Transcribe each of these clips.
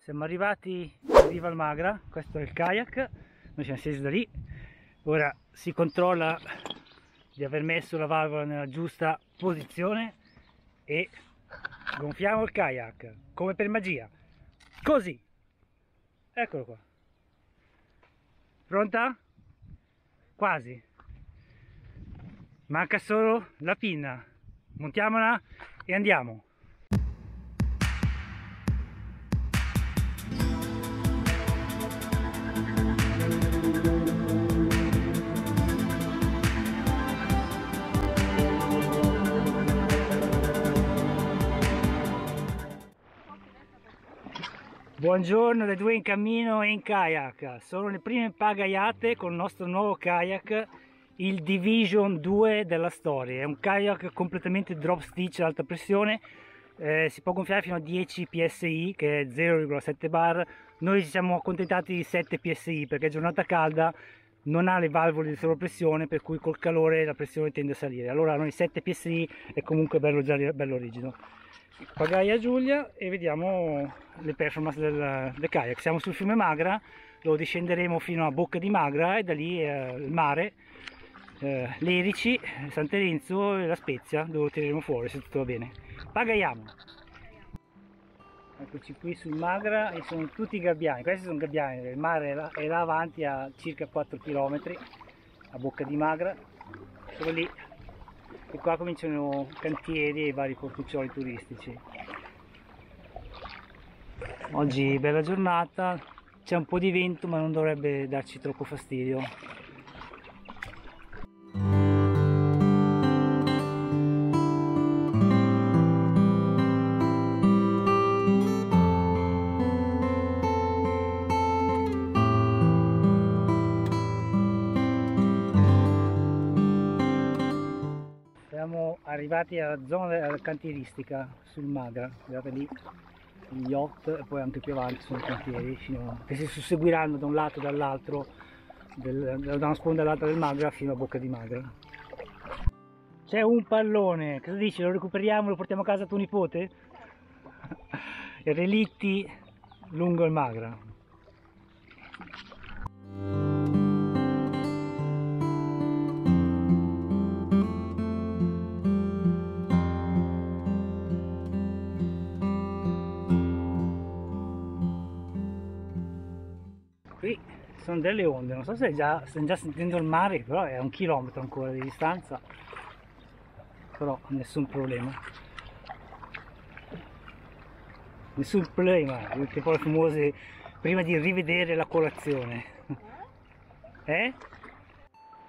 Siamo arrivati a Riva al Magra, questo è il kayak, noi siamo scesi da lì, ora si controlla di aver messo la valvola nella giusta posizione e gonfiamo il kayak, come per magia, così, eccolo qua, pronta? Quasi, manca solo la pinna, montiamola e andiamo. Buongiorno le due in cammino e in kayak, sono le prime pagaiate con il nostro nuovo kayak, il Division 2 della storia. È un kayak completamente drop stitch ad alta pressione, si può gonfiare fino a 10 psi che è 0,7 bar. Noi ci siamo accontentati di 7 psi perché è giornata calda, non ha le valvole di sovrapressione, per cui col calore la pressione tende a salire. Allora noi 7 psi è comunque bello, già bello rigido. Pagaia Giulia e vediamo le performance del kayak. Siamo sul fiume Magra, lo discenderemo fino a Bocca di Magra e da lì il mare, Lerici, San Terenzo e La Spezia, dove lo tireremo fuori se tutto va bene. Pagaiamo! Eccoci qui sul Magra e sono tutti gabbiani, questi sono gabbiani, il mare è là avanti a circa 4 km a Bocca di Magra, sono lì. E qua cominciano cantieri e vari porticcioli turistici. Oggi bella giornata, c'è un po' di vento ma non dovrebbe darci troppo fastidio. Siamo arrivati alla zona cantieristica sul Magra, guardate lì gli yacht e poi anche più avanti sono cantieri che si susseguiranno da un lato e dall'altro, da una sponda all'altra del Magra fino a Bocca di Magra. C'è un pallone, cosa dici? Lo recuperiamo, lo portiamo a casa a tuo nipote? Relitti lungo il Magra. Qui sono delle onde, non so se stiamo già sentendo il mare, però è a 1 chilometro ancora di distanza, però nessun problema. Nessun problema, queste poi famose prima di rivedere la colazione.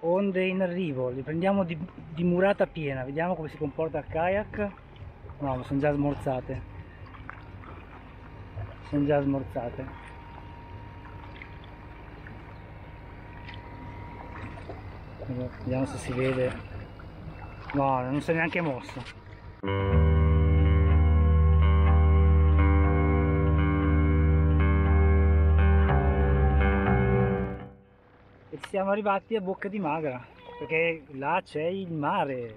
Onde in arrivo, le prendiamo di murata piena, vediamo come si comporta il kayak. No, ma sono già smorzate. Sono già smorzate. Vediamo se si vede. No, non si è neanche mosso. E siamo arrivati a Bocca di Magra, perché là c'è il mare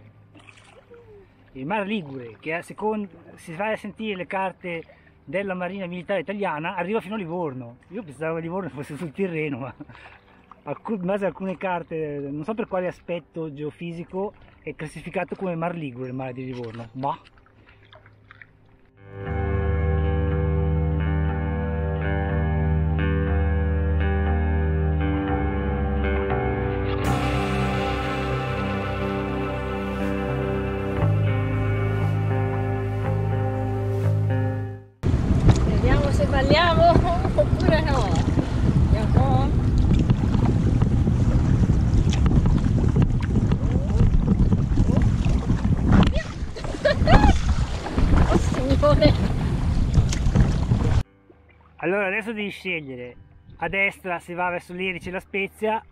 Ligure, che si va a sentire le carte della Marina Militare Italiana, arriva fino a Livorno. Io pensavo che Livorno fosse sul Tirreno, ma in base a alcune carte, non so per quale aspetto geofisico, è classificato come Mar Ligure il mare di Livorno, ma vediamo se balliamo oppure no. Vediamo. Allora adesso devi scegliere, a destra si va verso Lerici e La Spezia,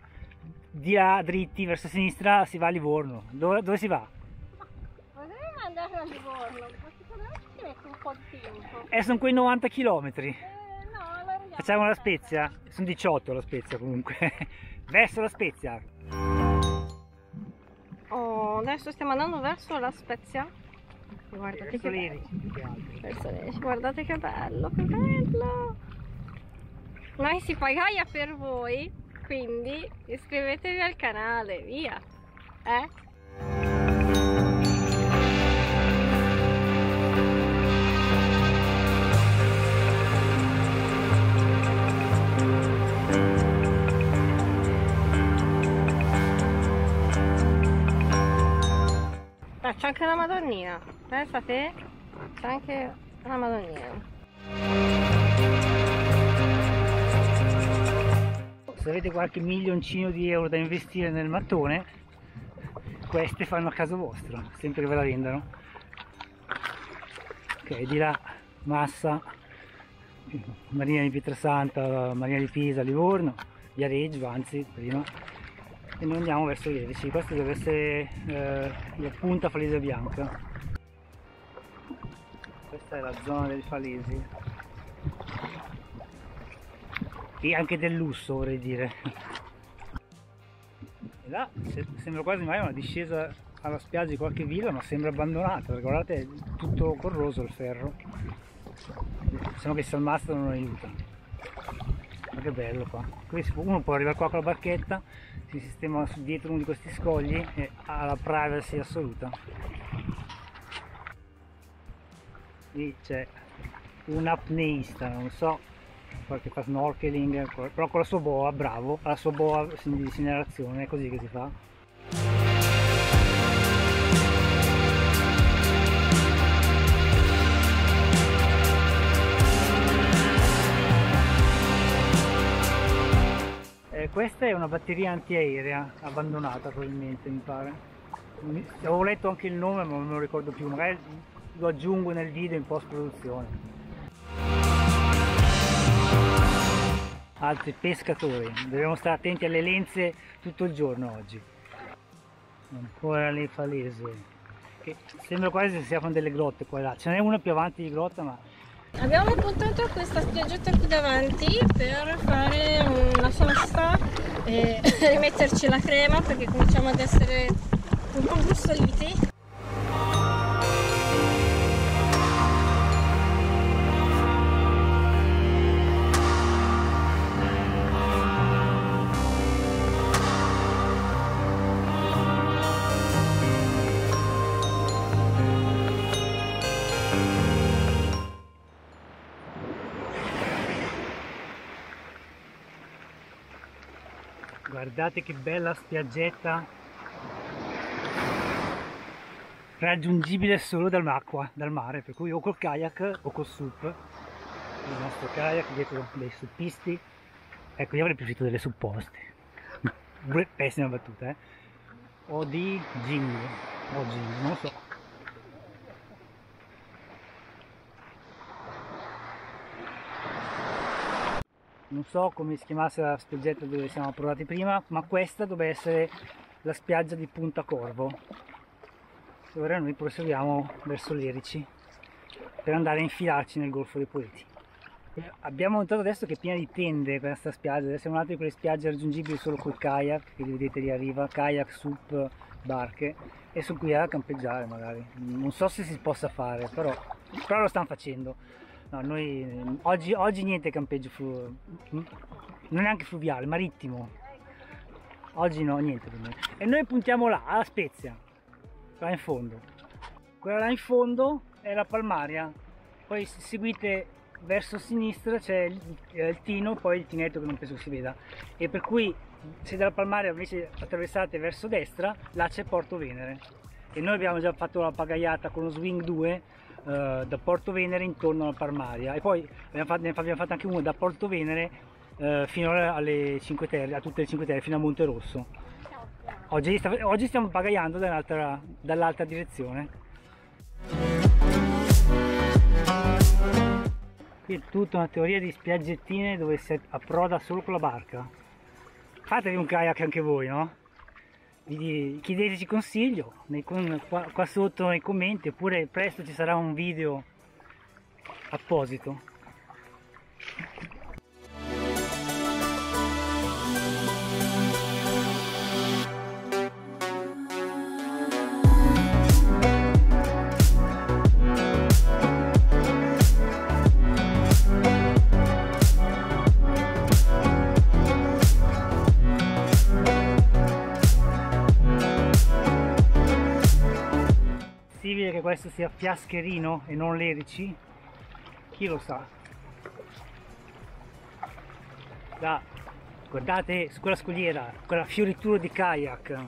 di là dritti verso sinistra si va a Livorno. Dove si va? Potremmo andare a Livorno, ma secondo me ci mette un po' di tempo. Sono quei 90 km. No, allora andiamo. Facciamo La Spezia? Sono 18 La Spezia comunque. Verso La Spezia. Oh, adesso stiamo andando verso La Spezia. Guardate che bello. Lerici più che altro. Guardate che bello, che bello. Noi si pagaia per voi, quindi iscrivetevi al canale, via! C'è anche la Madonnina, pensa te, c'è anche la Madonnina. Se avete qualche milioncino di euro da investire nel mattone, queste fanno a caso vostro, sempre che ve la vendano. Ok, di là Massa, Marina di Pietrasanta, Marina di Pisa, Livorno, Viareggio, anzi prima, e noi andiamo verso Lerici. Questa deve essere la punta Falese Bianca. Questa è la zona dei Falesi e anche del lusso, vorrei dire. E là sembra quasi mai una discesa alla spiaggia di qualche villa, ma sembra abbandonata, perché guardate, è tutto corroso il ferro. Sembra che il mastro non aiuta. Ma che bello qua. Qui uno può arrivare qua con la barchetta, si sistema dietro uno di questi scogli e ha la privacy assoluta. Lì c'è un apneista, non so, qualche fa snorkeling, però con la sua boa, bravo, la sua boa di segnalazione, è così che si fa. Questa è una batteria antiaerea abbandonata, probabilmente, mi pare. Avevo letto anche il nome, ma non me lo ricordo più, magari lo aggiungo nel video in post produzione. Altri pescatori, dobbiamo stare attenti alle lenze tutto il giorno oggi. Ancora le falese, che sembra quasi che si aprono delle grotte qua e là. Ce n'è una più avanti di grotta, ma Abbiamo puntato questa spiaggetta qui davanti per fare una sosta e rimetterci la crema, perché cominciamo ad essere un po' brustoliti. Guardate che bella spiaggetta, raggiungibile solo dall'acqua, dal mare, per cui o col kayak o col sup. Il nostro kayak dietro dei suppisti. Ecco, io avrei preferito delle supposte. Pessima battuta, o di gin, non lo so. Non so come si chiamasse la spiaggetta dove siamo approdati prima, ma questa dovrebbe essere la spiaggia di Punta Corvo. E ora noi proseguiamo verso Lerici per andare a infilarci nel Golfo dei Poeti. Abbiamo notato adesso che è piena di tende questa spiaggia, deve essere una di quelle spiagge raggiungibili solo col kayak, che li vedete lì a riva, kayak, sup, barche, e su cui a campeggiare magari. Non so se si possa fare, però lo stanno facendo. No, noi oggi niente campeggio non neanche fluviale, marittimo. Oggi no, niente per noi. E noi puntiamo là, alla Spezia, là in fondo. Quella là in fondo è la Palmaria. Poi se seguite verso sinistra c'è il Tino, poi il Tinetto che non penso si veda. E per cui se dalla Palmaria invece attraversate verso destra, là c'è Porto Venere. E noi abbiamo già fatto la pagaiata con lo Swing 2 da Porto Venere intorno alla Palmaria, e poi ne abbiamo fatto anche uno da Porto Venere fino alle Cinque Terre, a tutte le Cinque Terre, fino a Monte Rosso. Oggi stiamo pagaiando dall'altra direzione. Qui è tutta una teoria di spiaggettine dove si approda solo con la barca. Fatevi un kayak anche voi, no? Chiedeteci consiglio qua sotto nei commenti, oppure presto ci sarà un video apposito. che questo sia Fiascherino e non Lerici? Chi lo sa? Guardate su quella scogliera, quella fioritura di kayak,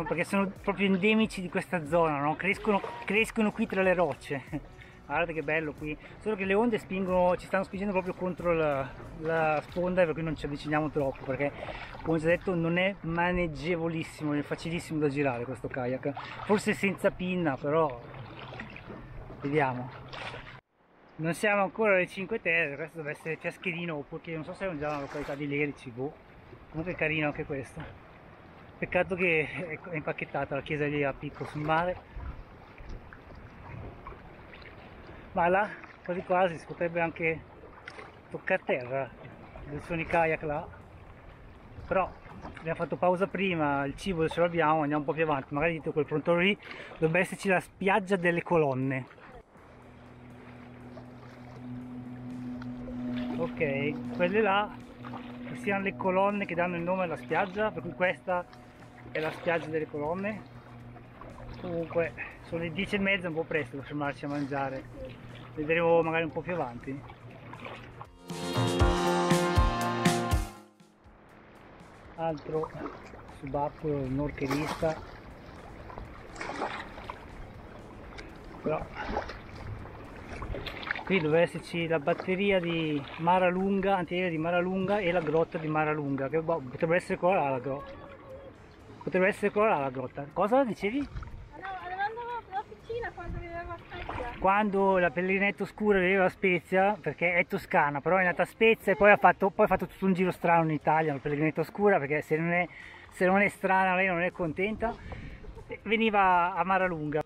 perché sono proprio endemici di questa zona, no? Crescono qui tra le rocce. Guardate che bello qui, solo che le onde ci stanno spingendo proprio contro la sponda, per cui non ci avviciniamo troppo, perché come già detto non è maneggevolissimo, è facilissimo da girare questo kayak, forse senza pinna, però vediamo. Non siamo ancora alle 5 Terre, questo deve essere Fiascherino, perché non so se è già una località di Lerici, boh. Comunque è carino anche questo. Peccato che è impacchettata la chiesa lì a picco sul mare. Ma là, quasi quasi, si potrebbe anche toccare terra, sono i kayak là. Però abbiamo fatto pausa prima, il cibo ce l'abbiamo, andiamo un po' più avanti, magari dietro quel prontone lì dovrebbe esserci la spiaggia delle colonne. Ok, quelle là che siano le colonne che danno il nome alla spiaggia, per cui questa è la spiaggia delle colonne. Comunque sono le 10:30, un po' presto per fermarci a mangiare, vedremo magari un po' più avanti. Altro subacqueo norcherista, però qui dovrebbe esserci la batteria di Maralunga, antiaerea di Maralunga, e la grotta di Maralunga, che potrebbe essere quella là la grotta. Potrebbe essere quella là la grotta. Cosa dicevi? Andavo alla piscina quando viveva a Spezia. Quando la Pellegrinetto Scura viveva a Spezia, perché è toscana, però è nata a Spezia e poi ha fatto tutto un giro strano in Italia, la Pellegrinetto Scura, perché se non è strana lei non è contenta, veniva a Maralunga.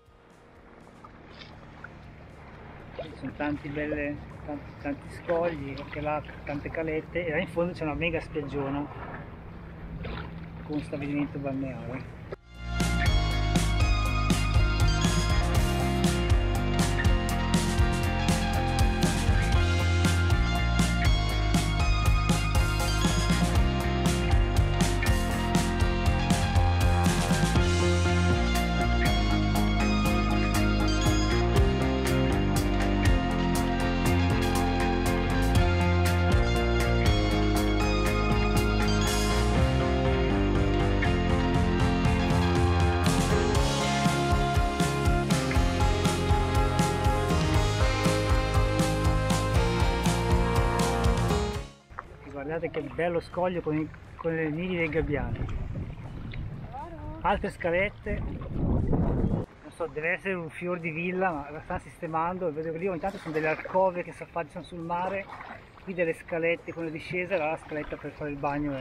Ci sono tanti scogli, anche là tante calette, e là in fondo c'è una mega spiaggiona con stabilimento balneare. Guardate che bello scoglio con le nidi dei gabbiani. Altre scalette, non so, deve essere un fior di villa, ma la stanno sistemando, e vedo che lì ogni tanto sono delle alcove che si affacciano sul mare, qui delle scalette con le discese, là la scaletta per fare il bagno,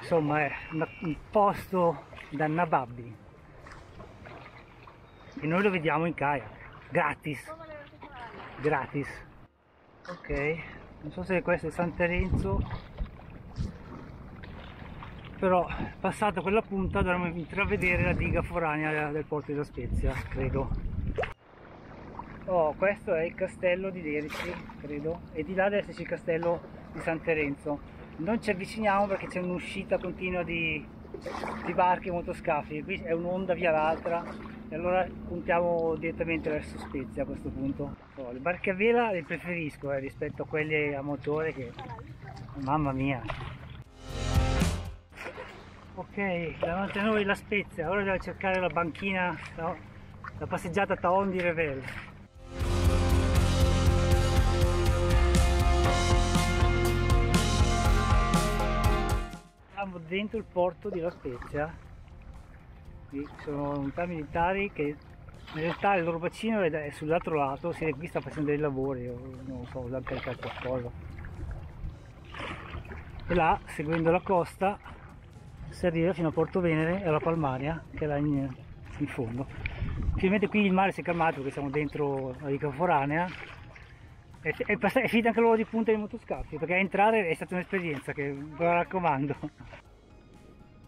insomma è un posto da nababbi. E noi lo vediamo in kayak, gratis, gratis. Ok. Non so se questo è San Terenzo, però passata quella punta dovremmo intravedere la diga foranea del porto di La Spezia, credo. Oh, questo è il castello di Lerici, credo, e di là deve esserci il castello di San Terenzo. Non ci avviciniamo perché c'è un'uscita continua di barche e motoscafi, qui è un'onda via l'altra, e allora puntiamo direttamente verso Spezia a questo punto. Oh, le barche a vela le preferisco rispetto a quelle a motore che... mamma mia! Ok, davanti a noi La Spezia, ora devo cercare la banchina, la passeggiata Taon di Revel. Siamo dentro il porto di La Spezia. Qui sono unità militari che in realtà il loro bacino è sull'altro lato, si qui sta facendo dei lavori, non lo so, vogliono caricare qualcosa. E là, seguendo la costa, si arriva fino a Porto Venere e alla Palmaria, che è là in fondo. Finalmente qui il mare si è calmato perché siamo dentro la diga foranea. È finita anche l'ora di punta dei motoscafi, perché a entrare è stata un'esperienza che ve la raccomando.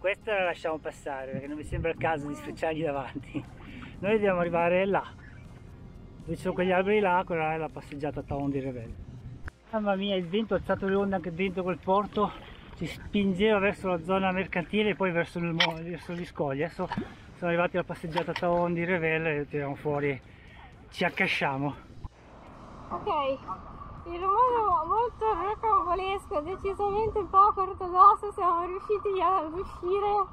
Questa la lasciamo passare perché non mi sembra il caso di sfrecciargli davanti. Noi dobbiamo arrivare là, dove ci sono quegli alberi là, quella è la passeggiata Taon di Revel. Mamma mia, il vento ha alzato le onde anche dentro quel porto, ci spingeva verso la zona mercantile e poi verso gli scogli. Adesso Siamo arrivati alla passeggiata Taon di Revel e tiriamo fuori, ci accasciamo. Ok, in un modo molto rocambolesco, decisamente poco ortodosso, siamo riusciti ad uscire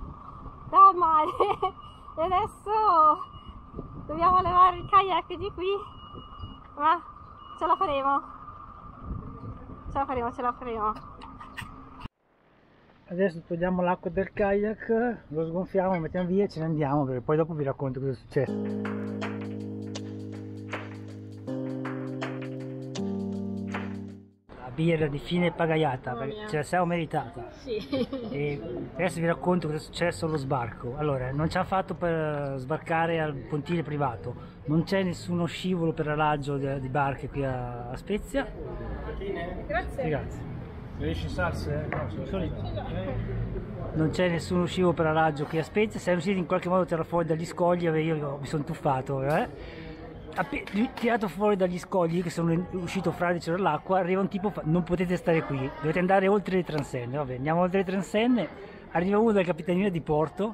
dal mare e adesso dobbiamo levare il kayak di qui, ma ce la faremo, ce la faremo, ce la faremo. Adesso togliamo l'acqua del kayak, lo sgonfiamo, lo mettiamo via e ce ne andiamo, perché poi dopo vi racconto cosa è successo. Birra di fine pagaiata, perché ce la siamo meritata. Sì. E adesso vi racconto cosa è successo allo sbarco. Allora, non ci hanno fatto per sbarcare al pontile privato, non c'è nessuno scivolo per alloggio di barche qui a Spezia. Grazie. Grazie. Riesci salse? No, Non c'è nessuno scivolo per alloggio qui a Spezia, siamo riusciti in qualche modo a tirare fuori dagli scogli, io mi sono tuffato. Tirato fuori dagli scogli, che sono uscito fradicio dall'acqua, arriva un tipo, non potete stare qui, dovete andare oltre le transenne. Vabbè, andiamo oltre le transenne, arriva uno della capitania di porto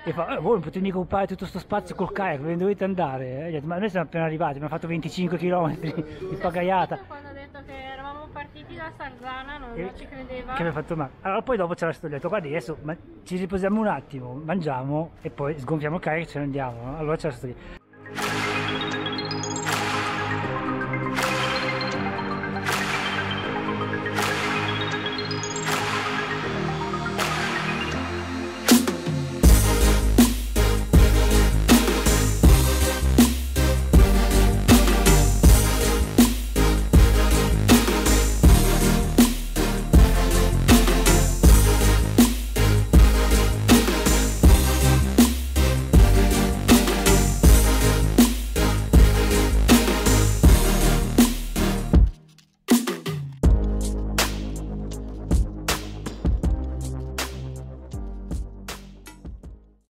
e fa: voi non potete mica occupare tutto questo spazio col kayak, dove dovete andare? Gli ho detto: ma noi siamo appena arrivati, abbiamo fatto 25 km di pagaiata. Quando ho detto che eravamo partiti da Sarzana non ci credeva. Che mi ha fatto male. Allora poi dopo c'era sto detto: guardi, adesso ci riposiamo un attimo, mangiamo e poi sgonfiamo il kayak e ce ne andiamo, no? Allora c'era sto